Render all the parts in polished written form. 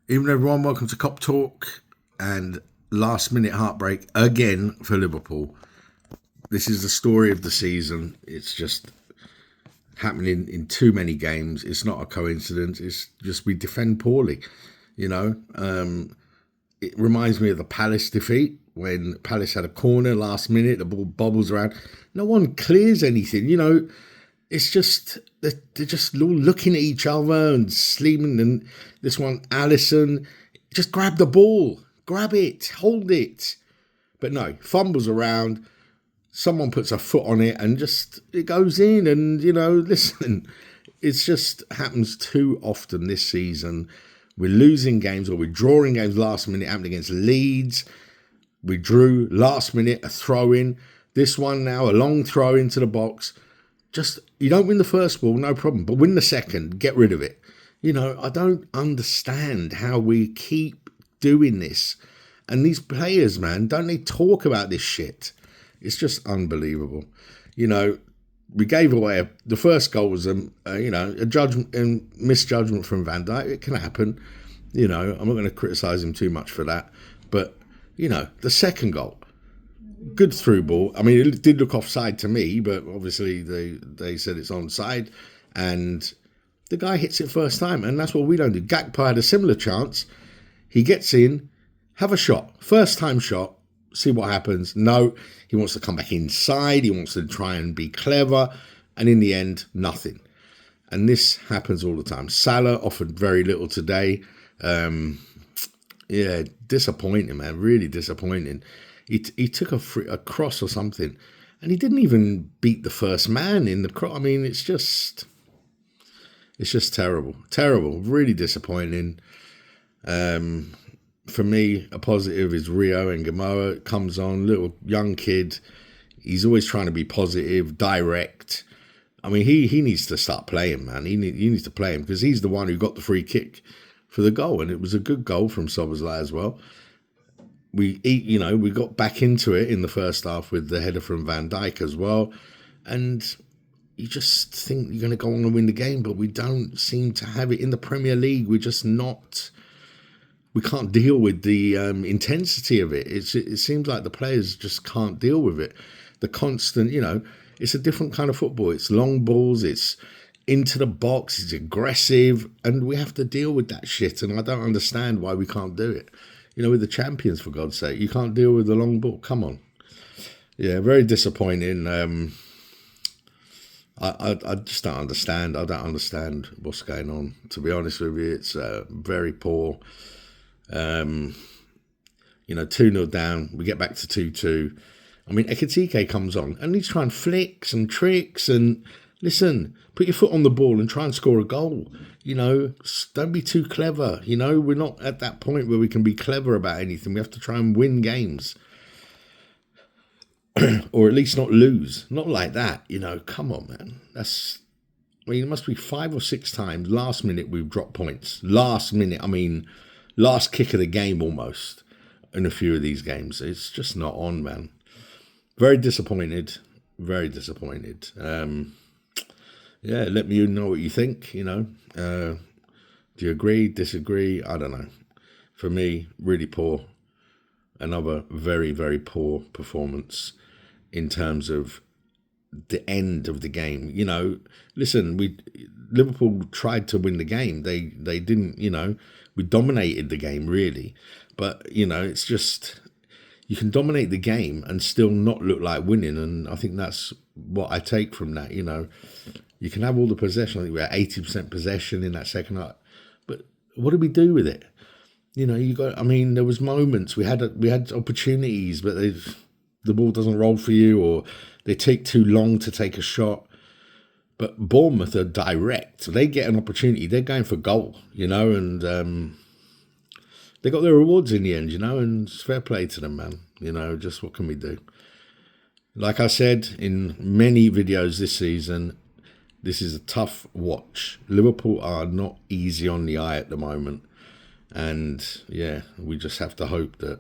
Even everyone, welcome to Cop Talk and last minute heartbreak again for Liverpool. This is the story of the season. It's just happening in too many games. It's not a coincidence. It's just we defend poorly. You know, it reminds me of the Palace defeat when Palace had a corner last minute, the ball bobbles around. No one clears anything. You know, it's just they're just all looking at each other and sleeping. And this one, Allison, just grab the ball, grab it, hold it. But no, fumbles around. Someone puts a foot on it and just it goes in. And you know, listen, it's just happens too often this season. We're losing games or we're drawing games last minute. Happened against Leeds. We drew last minute a throw in. This one now, a long throw into the box. Just, you don't win the first ball, no problem, but win the second, get rid of it. You know, I don't understand how we keep doing this. And these players, man, don't they talk about this shit? It's just unbelievable. You know, we gave away the first goal was a judgment and misjudgment from Van Dijk. It can happen. You know, I'm not going to criticise him too much for that. But, you know, the second goal, good through ball. I mean, it did look offside to me, but obviously they said it's onside. And the guy hits it first time, and that's what we don't do. Gakpo had a similar chance. He gets in, have a shot, first time shot, see what happens. No, he wants to come back inside. He wants to try and be clever. And in the end, nothing. And this happens all the time. Salah offered very little today. Disappointing, man. Really disappointing. He took a cross or something, and he didn't even beat the first man in the cross. I mean, it's just terrible. Terrible. Really disappointing. For me, a positive is Rio and Gamoa. Comes on, little young kid. He's always trying to be positive, direct. I mean, he needs to start playing, man. He needs to play him because he's the one who got the free kick for the goal, and it was a good goal from Szoboszlai as well. We got back into it in the first half with the header from Van Dijk as well, and you just think you're going to go on and win the game, but we don't seem to have it in the Premier League. We're just not. We can't deal with the intensity of it. It seems like the players just can't deal with it. The constant, it's a different kind of football. It's long balls, it's into the box, it's aggressive, and we have to deal with that shit. And I don't understand why we can't do it. We're the champions, for God's sake. You can't deal with the long ball. Come on. Yeah, very disappointing. I just don't understand. I don't understand what's going on. To be honest with you, it's very poor. 2-0 down. We get back to 2-2. I mean, Ekitike comes on and he's trying flicks and tricks and listen, put your foot on the ball and try and score a goal. Don't be too clever. We're not at that point where we can be clever about anything. We have to try and win games. Or at least not lose. Not like that. Come on, man. It must be 5 or 6 times last minute we've dropped points. Last minute, last kick of the game almost in a few of these games. It's just not on, man. Very disappointed. Very disappointed. Let me know what you think, Do you agree, disagree? I don't know. For me, really poor. Another very, very poor performance in terms of the end of the game. Listen, Liverpool tried to win the game. They didn't, we dominated the game, really. But, it's just, you can dominate the game and still not look like winning. And I think that's what I take from that, You can have all the possession. I think we had 80% possession in that second half. But what did we do with it? There was moments, we had opportunities, but the ball doesn't roll for you or they take too long to take a shot. But Bournemouth are direct. They get an opportunity. They're going for goal, and they got their rewards in the end, and it's fair play to them, man. Just what can we do? Like I said in many videos this season, this is a tough watch. Liverpool are not easy on the eye at the moment. And, we just have to hope that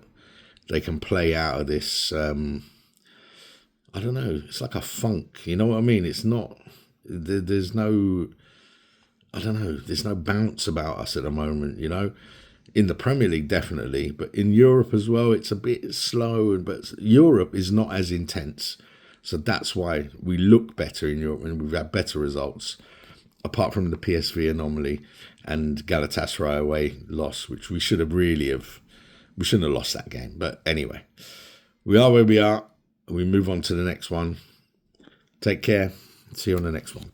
they can play out of this, I don't know, it's like a funk, you know what I mean? It's not, there's no, I don't know, there's no bounce about us at the moment, In the Premier League, definitely, but in Europe as well, it's a bit slow. But Europe is not as intense, so that's why we look better in Europe and we've had better results. Apart from the PSV anomaly and Galatasaray away loss, which we shouldn't have lost that game. But anyway, we are where we are. We move on to the next one. Take care. See you on the next one.